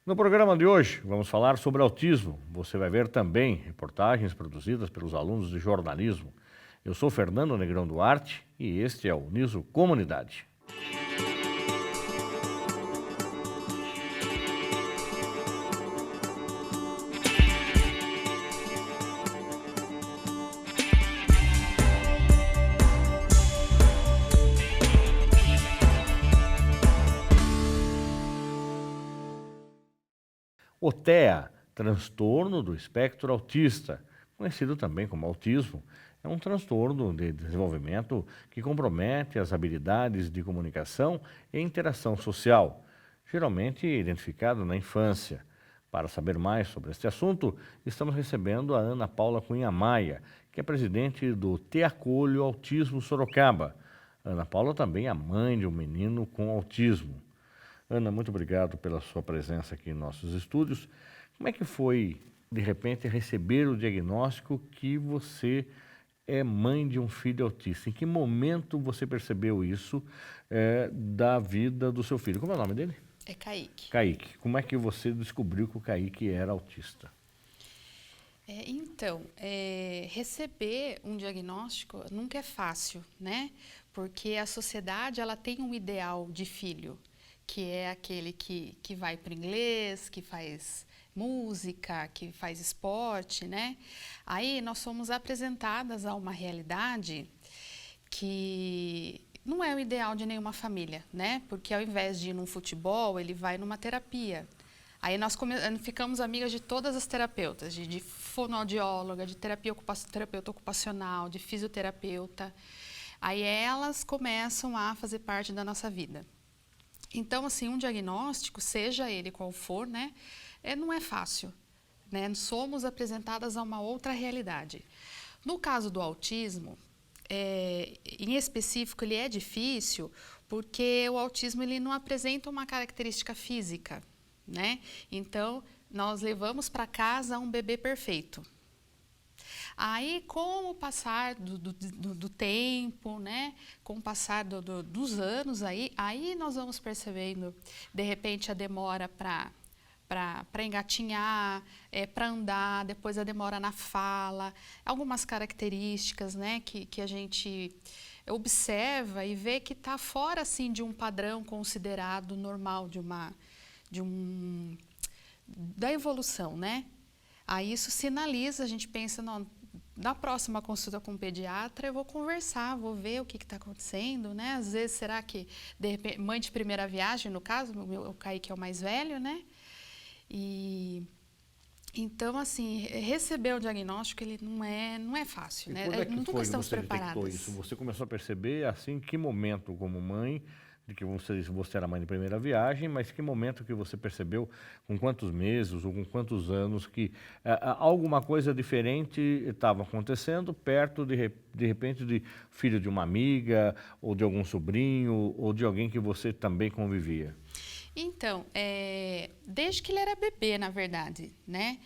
No programa de hoje, vamos falar sobre autismo. Você vai ver também reportagens produzidas pelos alunos de jornalismo. Eu sou Fernando Negrão Duarte e este é o Niso Comunidade. O TEA, transtorno do espectro autista, conhecido também como autismo, é um transtorno de desenvolvimento que compromete as habilidades de comunicação e interação social, geralmente identificado na infância. Para saber mais sobre este assunto, estamos recebendo a Ana Paula Cunha Maia, que é presidente do Te Acolho Autismo Sorocaba. Ana Paula também é mãe de um menino com autismo. Ana, muito obrigado pela sua presença aqui em nossos estúdios. Como é que foi, de repente, receber o diagnóstico que você é mãe de um filho autista? Em que momento você percebeu isso da vida do seu filho? Como é o nome dele? É Kaique. Kaique. Como é que você descobriu que o Kaique era autista? Receber um diagnóstico nunca é fácil, né? Porque a sociedade ela tem um ideal de filho, que é aquele que vai para o inglês, que faz música, que faz esporte, né? Aí nós somos apresentadas a uma realidade que não é o ideal de nenhuma família, né? Porque ao invés de ir num futebol, ele vai numa terapia. Aí nós ficamos amigas de todas as terapeutas, de fonoaudióloga, de terapeuta ocupacional, de fisioterapeuta. Aí elas começam a fazer parte da nossa vida. Então, assim, um diagnóstico, seja ele qual for, né, não é fácil, né? Somos apresentadas a uma outra realidade. No caso do autismo, em específico, ele é difícil porque o autismo ele não apresenta uma característica física, né? Então, nós levamos para casa um bebê perfeito. Aí, com o passar do tempo, né, com o passar dos anos, aí nós vamos percebendo, de repente, a demora para engatinhar, para andar, depois a demora na fala, algumas características, né, que a gente observa e vê que está fora assim, de um padrão considerado normal da evolução, né? Aí isso sinaliza, a gente pensa, não, na próxima consulta com o pediatra eu vou conversar, vou ver o que está acontecendo, né? Às vezes, será que, de repente, mãe de primeira viagem, no caso, o Kaique é o mais velho, né? Então, assim, receber o diagnóstico, ele não é fácil, né? Quando é que Nunca foi que estamos você detectou preparadas. isso? Você começou a perceber, assim, em que momento como mãe, de que você era mãe de primeira viagem, mas que momento que você percebeu, com quantos meses ou com quantos anos, que alguma coisa diferente estava acontecendo perto, de repente, de filho de uma amiga, ou de algum sobrinho, ou de alguém que você também convivia? Então, desde que ele era bebê, na verdade, né?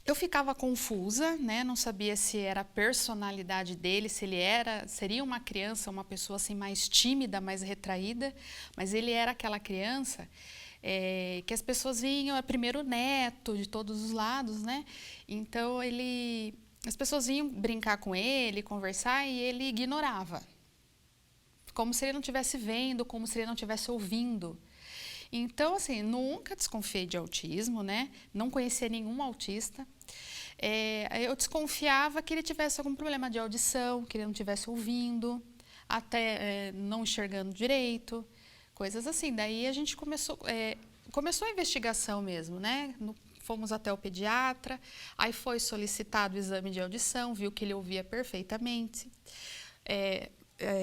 Eu ficava confusa, né? Não sabia se era a personalidade dele, se ele seria uma criança, uma pessoa assim mais tímida, mais retraída, mas ele era aquela criança que as pessoas vinham, é primeiro neto de todos os lados, né? Então as pessoas vinham brincar com ele, conversar e ele ignorava, como se ele não estivesse vendo, como se ele não estivesse ouvindo. Então, assim, nunca desconfiei de autismo, né? Não conhecia nenhum autista. Eu desconfiava que ele tivesse algum problema de audição, que ele não estivesse ouvindo, até não enxergando direito, coisas assim. Daí a gente começou a investigação mesmo, né? Fomos até o pediatra, aí foi solicitado o exame de audição, viu que ele ouvia perfeitamente.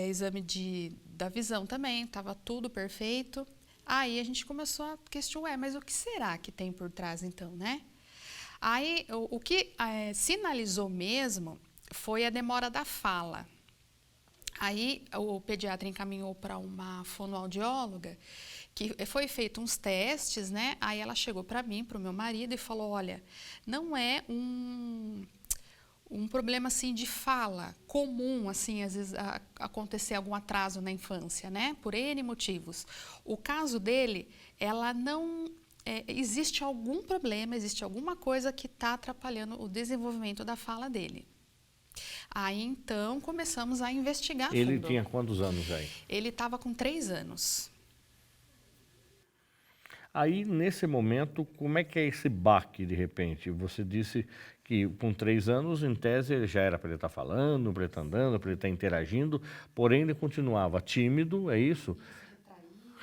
Exame da visão também, estava tudo perfeito. Aí a gente começou a questionar, mas o que será que tem por trás então, né? Aí o que sinalizou mesmo foi a demora da fala. Aí o pediatra encaminhou para uma fonoaudióloga, que foi feito uns testes, né? Aí ela chegou para mim, para o meu marido e falou, olha, não é um problema assim de fala comum, assim, às vezes acontecer algum atraso na infância, né? Por N motivos. O caso dele ela não... existe algum problema, existe alguma coisa que está atrapalhando o desenvolvimento da fala dele. Aí, então, começamos a investigar a fundo. Ele tinha quantos anos aí? Ele estava com 3 anos. Aí, nesse momento, como é que é esse baque, de repente? Você disse que com 3 anos, em tese, ele já era para ele estar falando, para ele estar andando, para ele estar interagindo, porém ele continuava tímido, é isso?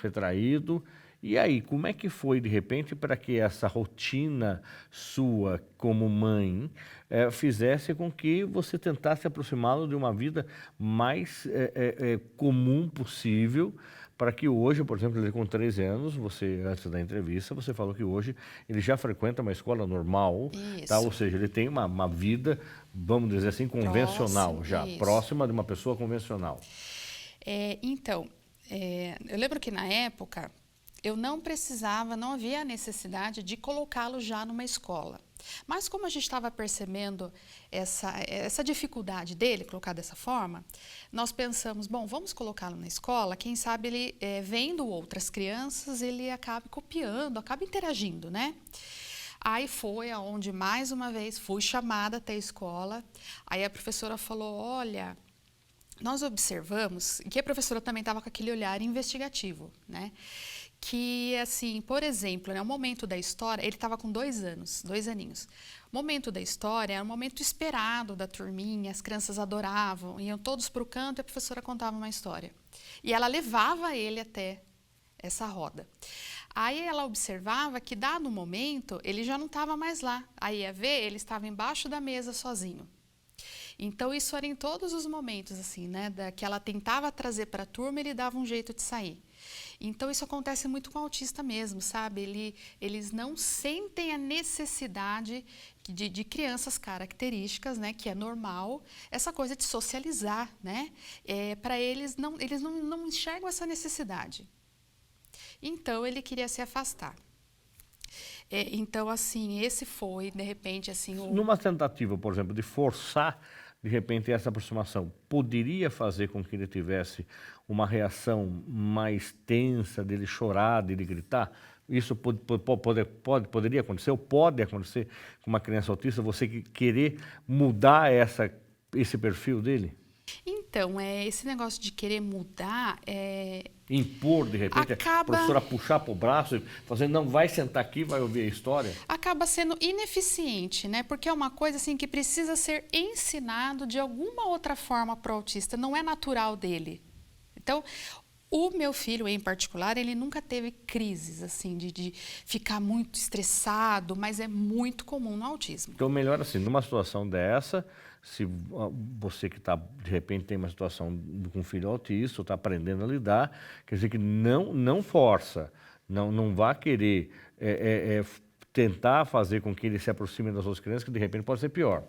Retraído. E aí, como é que foi, de repente, para que essa rotina sua como mãe fizesse com que você tentasse aproximá-lo de uma vida mais comum possível, para que hoje, por exemplo, ele com 13 anos, você, antes da entrevista, você falou que hoje ele já frequenta uma escola normal, tá? Ou seja, ele tem uma vida, vamos dizer assim, convencional, próxima de uma pessoa convencional. Então, eu lembro que na época eu não precisava, não havia a necessidade de colocá-lo já numa escola. Mas como a gente estava percebendo essa dificuldade dele, colocar dessa forma, nós pensamos, bom, vamos colocá-lo na escola, quem sabe ele, vendo outras crianças, ele acabe copiando, acabe interagindo, né? Aí foi aonde, mais uma vez, fui chamada até a escola, aí a professora falou, olha... Nós observamos, que a professora também estava com aquele olhar investigativo, né? Que, assim, por exemplo, né, o momento da história, ele estava com 2 anos, 2 aninhos. O momento da história era um momento esperado da turminha, as crianças adoravam, iam todos para o canto e a professora contava uma história. E ela levava ele até essa roda. Aí ela observava que, dado momento, ele já não estava mais lá. Aí ia ver, ele estava embaixo da mesa sozinho. Então, isso era em todos os momentos, assim, né, que ela tentava trazer para a turma, ele dava um jeito de sair. Então, isso acontece muito com o autista mesmo, sabe? Eles não sentem a necessidade de crianças características, né, que é normal, essa coisa de socializar, né? Para eles não enxergam essa necessidade. Então, ele queria se afastar. Então, assim, esse foi, de repente, assim... Numa tentativa, por exemplo, de forçar, de repente, essa aproximação, poderia fazer com que ele tivesse uma reação mais tensa, dele chorar, dele gritar? Isso poderia acontecer, ou pode acontecer com uma criança autista, você querer mudar esse perfil dele? Então, esse negócio de querer mudar... Impor, de repente, a professora puxar para o braço e fazer, não, vai sentar aqui, vai ouvir a história? Acaba sendo ineficiente, né? Porque é uma coisa assim que precisa ser ensinado de alguma outra forma para o autista, não é natural dele. Então, o meu filho, em particular, ele nunca teve crises, assim, de ficar muito estressado, mas é muito comum no autismo. Então, melhor assim, numa situação dessa, se você que de repente tem uma situação com um filho autista, ou está aprendendo a lidar, quer dizer que não força, não vá querer tentar fazer com que ele se aproxime das outras crianças, que de repente pode ser pior.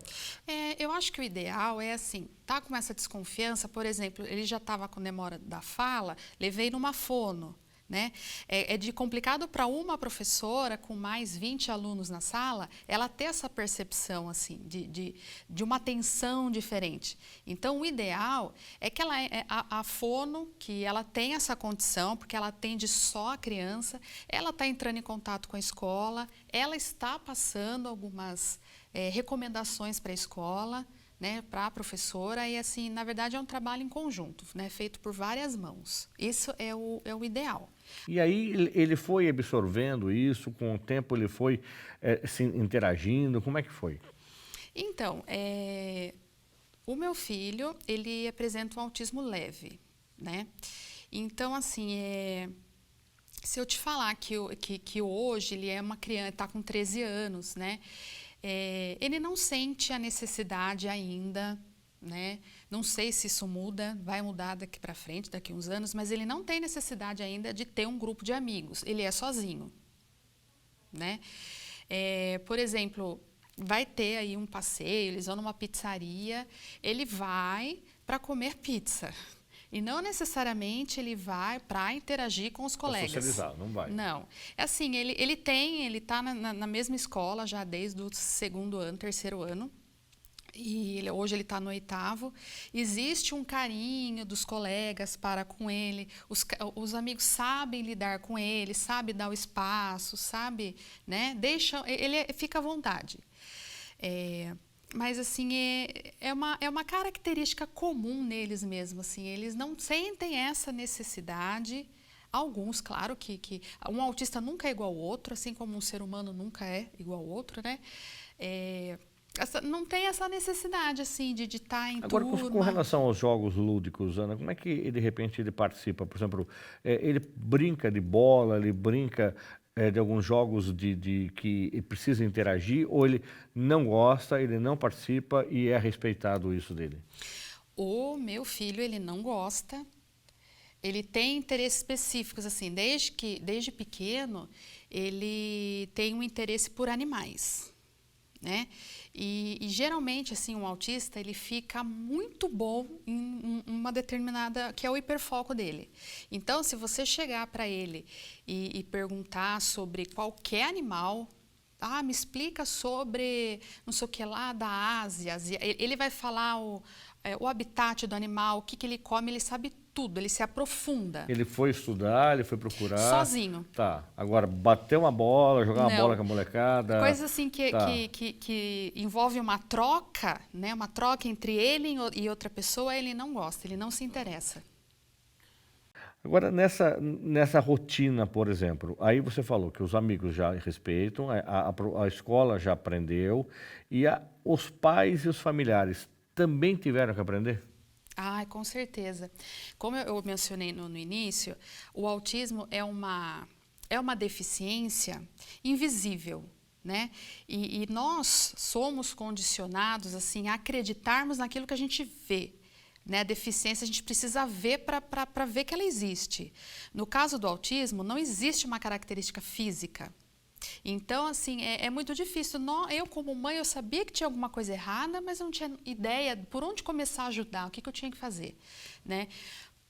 Eu acho que o ideal é assim, tá com essa desconfiança, por exemplo, ele já estava com demora da fala, levei numa fono, né? É de complicado para uma professora com mais 20 alunos na sala, ela ter essa percepção assim, de uma atenção diferente. Então, o ideal é que a fono, que ela tem essa condição, porque ela atende só a criança, ela está entrando em contato com a escola, ela está passando algumas recomendações para a escola, né, para a professora, e assim, na verdade é um trabalho em conjunto, né, feito por várias mãos. Isso é o ideal. E aí ele foi absorvendo isso, com o tempo ele foi se interagindo, como é que foi? Então, o meu filho, ele apresenta um autismo leve, né? Então, assim, se eu te falar que hoje ele é uma criança, está com 13 anos, né? Ele não sente a necessidade ainda, né? Não sei se isso muda, vai mudar daqui para frente, daqui a uns anos, mas ele não tem necessidade ainda de ter um grupo de amigos, ele é sozinho, né? Por exemplo, vai ter aí um passeio, eles vão numa pizzaria, ele vai para comer pizza. E não necessariamente ele vai para interagir com os colegas. Para socializar, não vai. Não. É assim, ele está na mesma escola já desde o 2º ano, 3º ano. e hoje ele está no 8º. Existe um carinho dos colegas para com ele, os amigos sabem lidar com ele, sabem dar o espaço, sabe, né? Ele fica à vontade. Mas assim, é uma característica comum neles mesmo, assim, eles não sentem essa necessidade. Alguns, claro que um autista nunca é igual ao outro, assim como um ser humano nunca é igual ao outro, né? Não tem essa necessidade, assim, de estar em Agora, com turma. relação aos jogos lúdicos, Ana, como é que de repente ele participa? Por exemplo, ele brinca de bola, ele brinca de alguns jogos que ele precisa interagir, ou ele não gosta, ele não participa e é respeitado isso dele? O meu filho, ele não gosta, ele tem interesses específicos, assim, desde pequeno, ele tem um interesse por animais, né? E geralmente, assim, um autista, ele fica muito bom em uma determinada, que é o hiperfoco dele. Então, se você chegar para ele e perguntar sobre qualquer animal, me explica sobre não sei o que lá da Ásia, ele vai falar o habitat do animal, o que ele come, ele sabe tudo, ele se aprofunda. Ele foi estudar, ele foi procurar. Sozinho. Tá. Agora, bater uma bola, jogar uma Não. bola com a molecada. Coisa assim Tá. que envolve uma troca, né? Uma troca entre ele e outra pessoa, ele não gosta, ele não se interessa. Agora, nessa rotina, por exemplo, aí você falou que os amigos já respeitam, a escola já aprendeu, e os pais e os familiares também tiveram que aprender? Com certeza. Como eu mencionei no início, o autismo é uma deficiência invisível, né? E nós somos condicionados assim, a acreditarmos naquilo que a gente vê. Né? A deficiência a gente precisa ver para ver que ela existe. No caso do autismo, não existe uma característica física. Então, assim, é muito difícil. Eu, como mãe, eu sabia que tinha alguma coisa errada, mas eu não tinha ideia por onde começar a ajudar, o que eu tinha que fazer, né?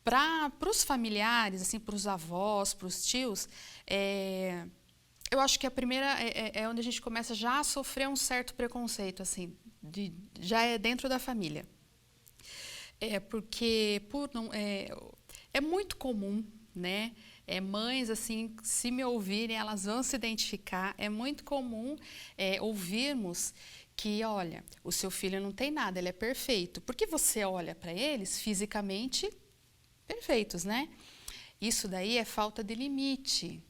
Para os familiares, assim, para os avós, para os tios, eu acho que a primeira é onde a gente começa já a sofrer um certo preconceito, assim, já é dentro da família. Porque é muito comum, né? Mães, assim, se me ouvirem, elas vão se identificar. É muito comum ouvirmos que, olha, o seu filho não tem nada, ele é perfeito. Porque você olha para eles fisicamente perfeitos, né? Isso daí é falta de limite.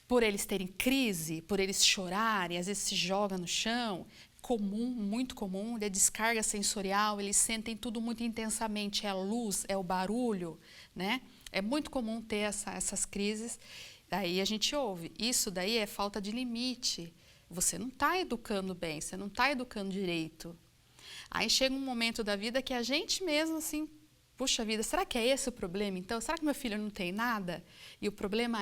Por eles terem crise, por eles chorarem, às vezes se jogam no chão, comum, muito comum, é descarga sensorial, eles sentem tudo muito intensamente, é a luz, é o barulho, né? É muito comum ter essas crises, daí a gente ouve, isso daí é falta de limite, você não está educando bem, você não está educando direito. Aí chega um momento da vida que a gente mesmo assim, puxa vida, será que é esse o problema então? Será que meu filho não tem nada? E o problema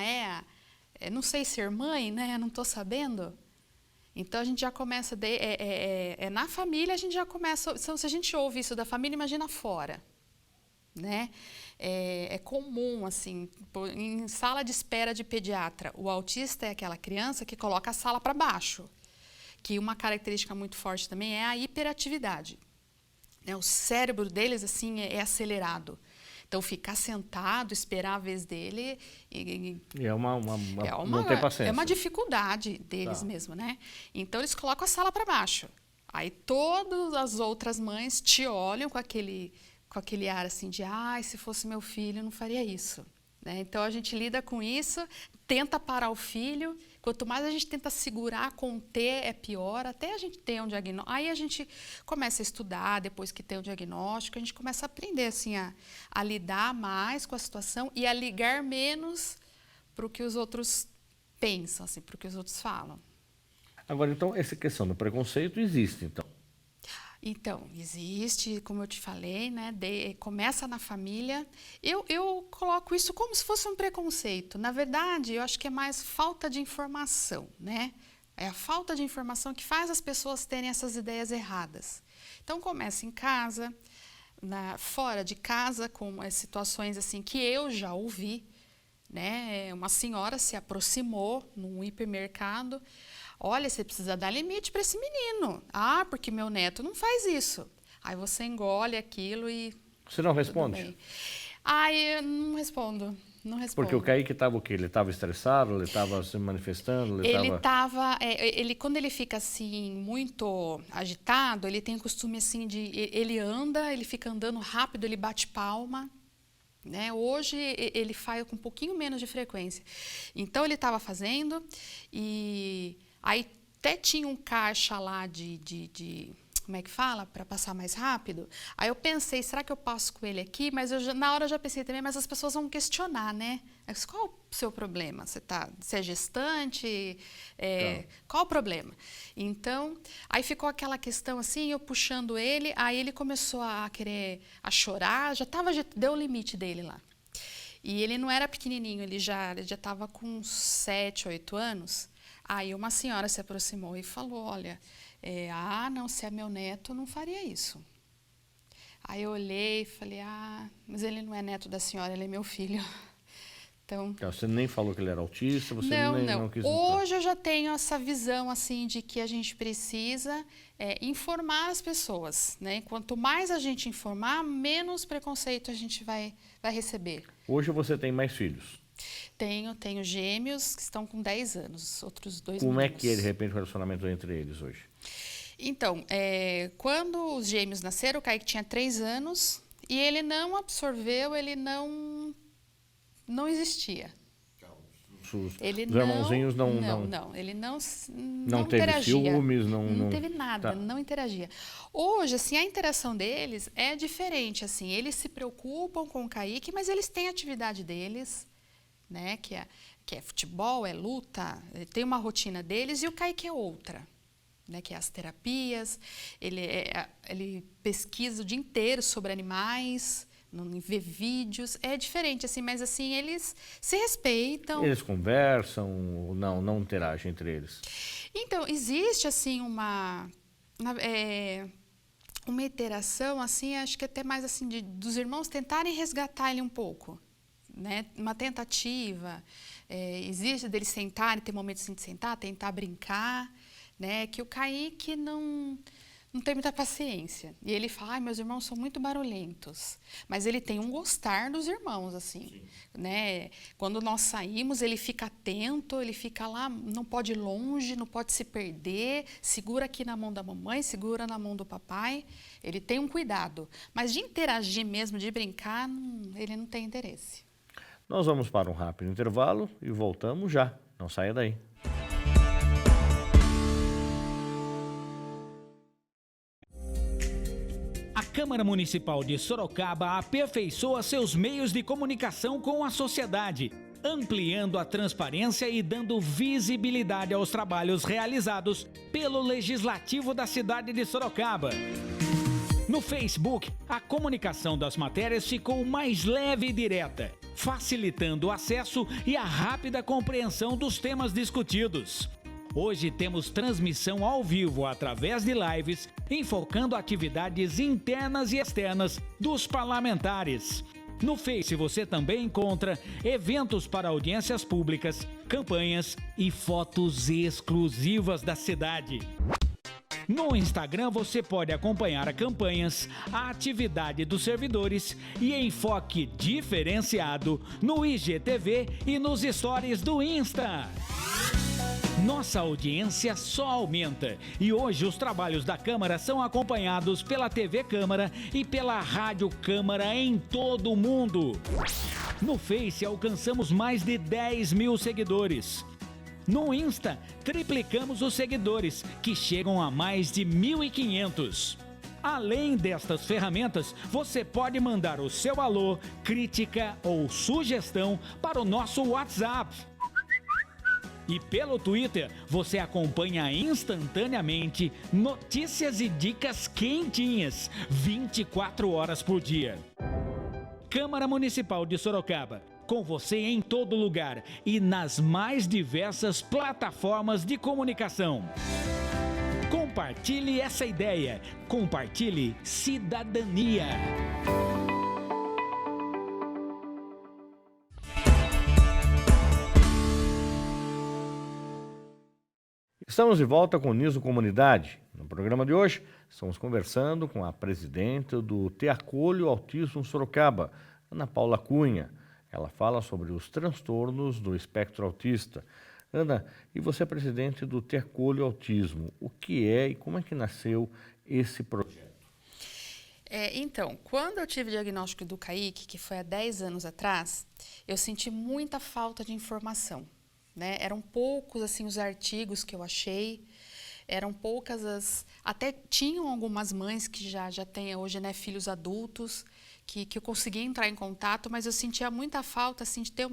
não sei ser mãe, né? Não estou sabendo. Então a gente já começa, na família a gente já começa, se a gente ouve isso da família, imagina fora, né? É comum, assim, em sala de espera de pediatra, o autista é aquela criança que coloca a sala para baixo, que uma característica muito forte também é a hiperatividade. O cérebro deles, assim, é acelerado. Então, ficar sentado, esperar a vez dele... não tem paciência. É uma dificuldade deles mesmo, né? Então, eles colocam a sala para baixo. Aí, todas as outras mães te olham com aquele ar assim de, se fosse meu filho, eu não faria isso. Né? Então, a gente lida com isso, tenta parar o filho. Quanto mais a gente tenta segurar, conter, é pior, até a gente ter um diagnóstico. Aí a gente começa a estudar, depois que tem o diagnóstico, a gente começa a aprender assim, a lidar mais com a situação e a ligar menos para o que os outros pensam, assim, para o que os outros falam. Agora, então, essa questão do preconceito existe, então? Então, existe, como eu te falei, né? Começa na família. Eu coloco isso como se fosse um preconceito. Na verdade, eu acho que é mais falta de informação, né? É a falta de informação que faz as pessoas terem essas ideias erradas. Então, começa em casa, fora de casa, com as situações assim que eu já ouvi, né? Uma senhora se aproximou num hipermercado. Olha, você precisa dar limite para esse menino. Porque meu neto não faz isso. Aí você engole aquilo e Você não tudo responde? bem. Aí eu não respondo, não respondo. Porque o Kaique estava o quê? Ele estava estressado, ele estava se manifestando, Ele estava, quando ele fica assim muito agitado, ele tem o costume assim de, ele anda, ele fica andando rápido, ele bate palma, né? Hoje ele faz com um pouquinho menos de frequência. Então ele estava fazendo e aí até tinha um caixa lá de como é que fala? Para passar mais rápido. Aí eu pensei, será que eu passo com ele aqui? Mas na hora eu já pensei também, mas as pessoas vão questionar, né? Mas qual o seu problema? Você é gestante? Qual o problema? Então, aí ficou aquela questão assim, eu puxando ele, aí ele começou a querer, a chorar, deu o limite dele lá. E ele não era pequenininho, ele já estava com 7, 8 anos. Aí uma senhora se aproximou e falou, olha, não, se é meu neto, eu não faria isso. Aí eu olhei e falei, mas ele não é neto da senhora, ele é meu filho. Então, você nem falou que ele era autista, você não quis... Hoje eu já tenho essa visão assim de que a gente precisa informar as pessoas, né? Quanto mais a gente informar, menos preconceito a gente vai receber. Hoje você tem mais filhos? Tenho gêmeos que estão com 10 anos, outros 2 Como meninos. é que é, de repente, o relacionamento entre eles hoje? Então, quando os gêmeos nasceram, o Kaique tinha 3 anos e ele não absorveu, ele não existia. Os irmãozinhos não ele não teve interagia. ciúmes, não teve nada, tá. não interagia. Hoje, assim, a interação deles é diferente, assim, eles se preocupam com o Kaique, mas eles têm a atividade deles, né, que é futebol, é luta, tem uma rotina deles e o Kaique é outra, né, que é as terapias, ele pesquisa o dia inteiro sobre animais, ver vídeos, é diferente, assim, mas assim, eles se respeitam. Eles conversam, não interagem entre eles? Então, existe, assim, uma interação, assim, acho que até mais, assim, dos irmãos tentarem resgatar ele um pouco, né? Uma tentativa, existe deles sentarem, ter momentos assim, de sentar, tentar brincar, né? Que o Kaique não tem muita paciência. E ele fala, meus irmãos são muito barulhentos. Mas ele tem um gostar dos irmãos, assim, né? Quando nós saímos, ele fica atento, ele fica lá, não pode ir longe, não pode se perder, segura aqui na mão da mamãe, segura na mão do papai. Ele tem um cuidado. Mas de interagir mesmo, de brincar, ele não tem interesse. Nós vamos para um rápido intervalo e voltamos já. Não saia daí. A Câmara Municipal de Sorocaba aperfeiçoa seus meios de comunicação com a sociedade, ampliando a transparência e dando visibilidade aos trabalhos realizados pelo Legislativo da cidade de Sorocaba. No Facebook, a comunicação das matérias ficou mais leve e direta, facilitando o acesso e a rápida compreensão dos temas discutidos. Hoje temos transmissão ao vivo através de lives, enfocando atividades internas e externas dos parlamentares. No Face você também encontra eventos para audiências públicas, campanhas e fotos exclusivas da cidade. No Instagram você pode acompanhar campanhas, a atividade dos servidores e enfoque diferenciado no IGTV e nos stories do Insta. Nossa audiência só aumenta e hoje os trabalhos da Câmara são acompanhados pela TV Câmara e pela Rádio Câmara em todo o mundo. No Face alcançamos mais de 10 mil seguidores. No Insta, triplicamos os seguidores, que chegam a mais de 1.500. Além destas ferramentas, você pode mandar o seu alô, crítica ou sugestão para o nosso WhatsApp. E pelo Twitter, você acompanha instantaneamente notícias e dicas quentinhas, 24 horas por dia. Câmara Municipal de Sorocaba, com você em todo lugar e nas mais diversas plataformas de comunicação. Compartilhe essa ideia, compartilhe cidadania. Estamos de volta com o Niso Comunidade. No programa de hoje, estamos conversando com a presidente do Te Acolho Autismo Sorocaba, Ana Paula Cunha. Ela fala sobre os transtornos do espectro autista. Ana, e você é presidente do Te Acolho Autismo. O que é e como é que nasceu esse projeto? Então, quando eu tive o diagnóstico do Kaique, que foi há 10 anos atrás, eu senti muita falta de informação, né? Eram poucos assim, os artigos que eu achei, eram poucas até tinham algumas mães que já têm hoje, né, filhos adultos, que eu consegui entrar em contato, mas eu sentia muita falta assim, de ter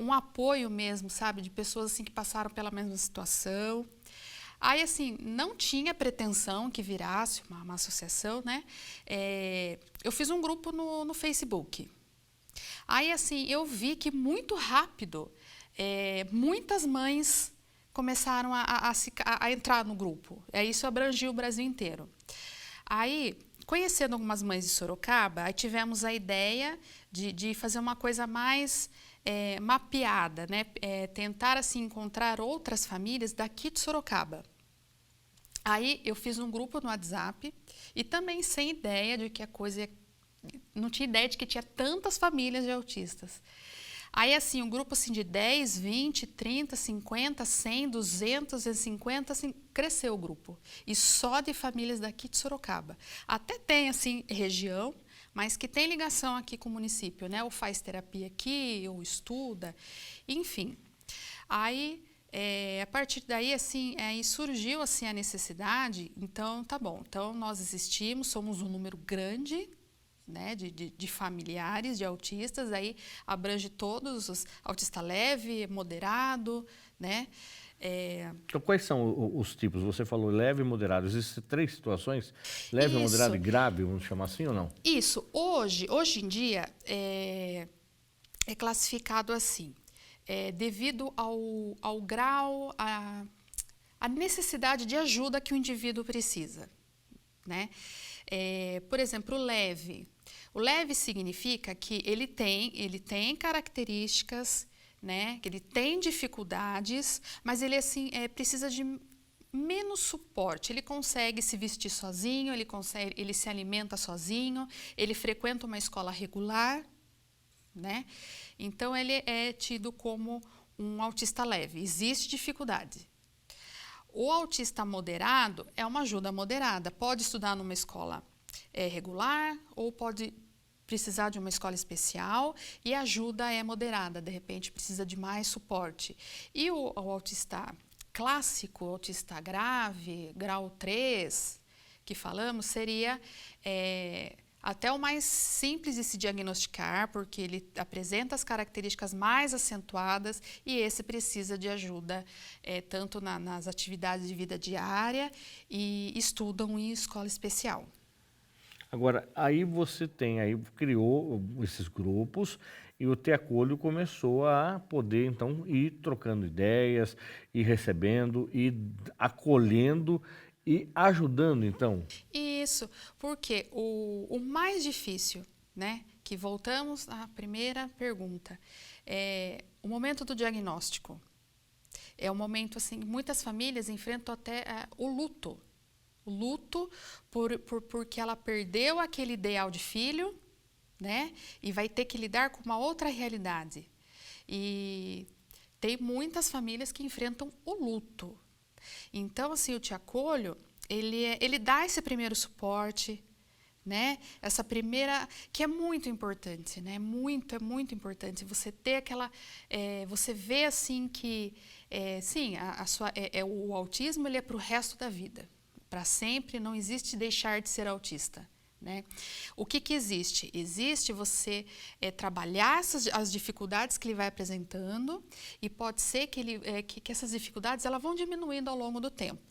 um apoio mesmo, sabe? De pessoas assim, que passaram pela mesma situação. Aí, assim, não tinha pretensão que virasse uma associação, né? Eu fiz um grupo no Facebook. Aí, assim, eu vi que muito rápido, muitas mães começaram a entrar no grupo. Isso abrangiu o Brasil inteiro. Aí, conhecendo algumas mães de Sorocaba, aí tivemos a ideia de fazer uma coisa mais mapeada, né? Tentar assim, encontrar outras famílias daqui de Sorocaba. Aí eu fiz um grupo no WhatsApp e também sem ideia de que a coisa não tinha ideia de que tinha tantas famílias de autistas. Aí assim, um grupo assim de 10, 20, 30, 50, 100, 250, assim, cresceu o grupo. E só de famílias daqui de Sorocaba. Até tem assim região, mas que tem ligação aqui com o município, né? Ou faz terapia aqui, ou estuda, enfim. Aí, a partir daí, assim, aí surgiu assim, a necessidade, então, tá bom, então nós existimos, somos um número grande, né, de familiares, de autistas, aí abrange todos, os autista leve, moderado, né? Então, quais são os tipos? Você falou leve e moderado. Existem 3 situações? Leve, moderado e grave, vamos chamar assim ou não? Isso. Hoje em dia, é classificado assim, devido ao grau, a necessidade de ajuda que o indivíduo precisa, né? Por exemplo, o leve. O leve significa que ele tem características, né? Que ele tem dificuldades, mas ele assim, precisa de menos suporte. Ele consegue se vestir sozinho, ele se alimenta sozinho, ele frequenta uma escola regular, né? Então ele é tido como um autista leve. Existe dificuldade. O autista moderado é uma ajuda moderada. Pode estudar numa escola regular ou pode precisar de uma escola especial e a ajuda é moderada. De repente precisa de mais suporte. E o autista clássico, autista grave, grau 3, que falamos, seria até o mais simples de se diagnosticar, porque ele apresenta as características mais acentuadas e esse precisa de ajuda tanto nas atividades de vida diária e estudam em escola especial. Agora, aí você criou esses grupos e o Te Acolho começou a poder, então, ir trocando ideias, ir recebendo, ir acolhendo e ajudando, então. Isso, porque o mais difícil, né, que voltamos à primeira pergunta, o momento do diagnóstico. É um momento, assim, muitas famílias enfrentam até o luto. O luto porque ela perdeu aquele ideal de filho, né, e vai ter que lidar com uma outra realidade. E tem muitas famílias que enfrentam o luto. Então, assim, o Te Acolho, ele dá esse primeiro suporte, né? Essa primeira, que é muito importante, né? É muito importante você ter aquela, você vê assim que, sim, o autismo ele é para o resto da vida, para sempre, não existe deixar de ser autista. Né? O que existe? Existe você trabalhar as dificuldades que ele vai apresentando e pode ser que essas dificuldades elas vão diminuindo ao longo do tempo.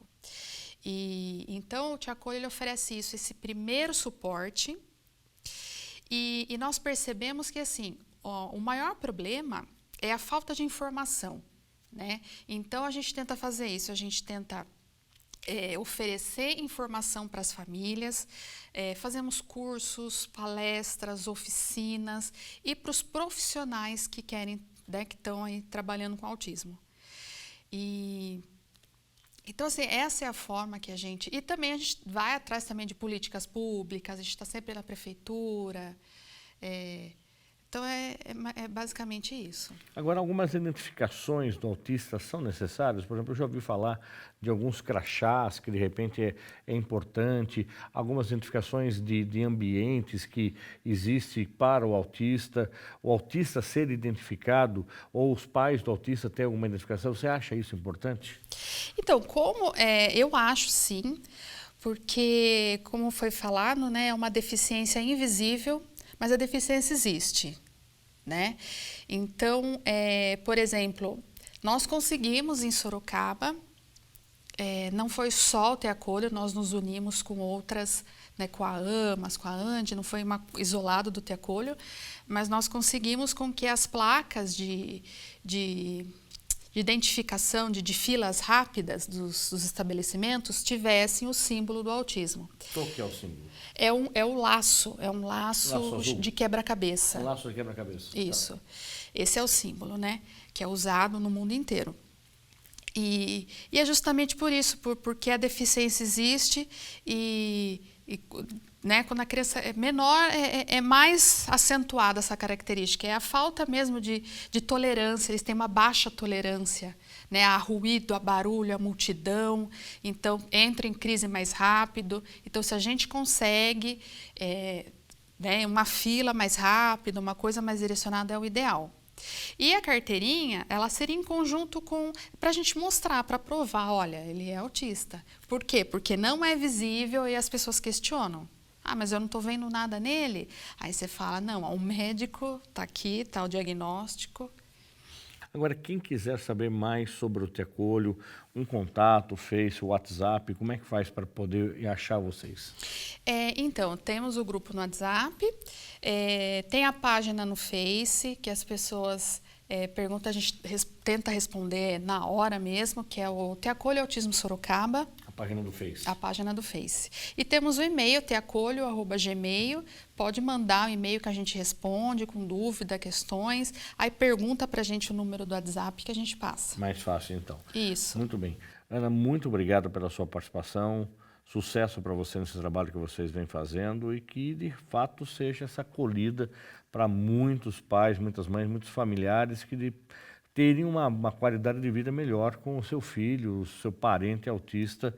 E então o Te Acolho ele oferece isso, esse primeiro suporte e nós percebemos que assim, o maior problema é a falta de informação. Né? Então a gente tenta fazer isso, a gente tenta oferecer informação para as famílias, fazemos cursos, palestras, oficinas e para os profissionais que querem, né, que estão aí trabalhando com autismo. E Então, assim, essa é a forma que a gente... E também a gente vai atrás também de políticas públicas, a gente está sempre na prefeitura. Então, é basicamente isso. Agora, algumas identificações do autista são necessárias? Por exemplo, eu já ouvi falar de alguns crachás que, de repente, é importante, algumas identificações de ambientes que existem para o autista ser identificado, ou os pais do autista terem alguma identificação. Você acha isso importante? Então, eu acho sim, porque, como foi falado, né, é uma deficiência invisível, mas a deficiência existe, né? Então, por exemplo, nós conseguimos em Sorocaba, não foi só o Teacolho, nós nos unimos com outras, né, com a AMAS, com a ANDI, não foi isolado do Teacolho, mas nós conseguimos com que as placas de identificação de filas rápidas dos estabelecimentos tivessem o símbolo do autismo. Qual que é o símbolo? É um laço Laço de quebra-cabeça. Um laço de quebra-cabeça. Isso. Tá. Esse é o símbolo, né? Que é usado no mundo inteiro. E é justamente por isso, porque a deficiência existe né, quando a criança é menor, é mais acentuada essa característica. É a falta mesmo de tolerância, eles têm uma baixa tolerância, né, a ruído, a barulho, a multidão. Então, entra em crise mais rápido. Então, se a gente consegue né, uma fila mais rápida, uma coisa mais direcionada, é o ideal. E a carteirinha, ela seria em conjunto para a gente mostrar, para provar, olha, ele é autista. Por quê? Porque não é visível e as pessoas questionam. Ah, mas eu não estou vendo nada nele. Aí você fala, não, o médico está aqui, está o diagnóstico. Agora, quem quiser saber mais sobre o Teacolho, um contato, Face, WhatsApp, como é que faz para poder achar vocês? Então, temos o grupo no WhatsApp, tem a página no Face, que as pessoas perguntam, a gente tenta responder na hora mesmo, que é o Teacolho Autismo Sorocaba. A página do Face. A página do Face. E temos o e-mail, teacolho@gmail. Pode mandar o e-mail que a gente responde com dúvida, questões. Aí pergunta para a gente o número do WhatsApp que a gente passa. Mais fácil, então. Isso. Muito bem. Ana, muito obrigado pela sua participação. Sucesso para você nesse trabalho que vocês vêm fazendo e que, de fato, seja essa acolhida para muitos pais, muitas mães, muitos familiares que terem uma qualidade de vida melhor com o seu filho, o seu parente autista,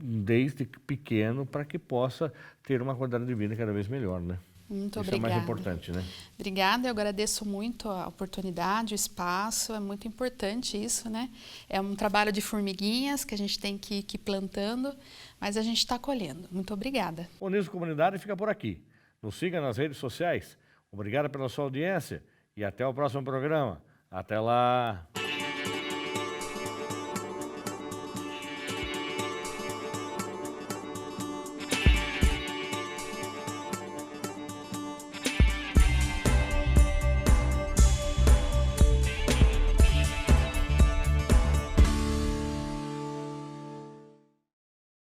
desde pequeno, para que possa ter uma qualidade de vida cada vez melhor, né? Muito Isso obrigada. é mais importante, né? Obrigada, eu agradeço muito a oportunidade, o espaço, é muito importante isso, né? É um trabalho de formiguinhas que a gente tem que ir plantando, mas a gente está colhendo. Muito obrigada. O Niso Comunidade fica por aqui. Nos siga nas redes sociais. Obrigado pela sua audiência e até o próximo programa. Até lá!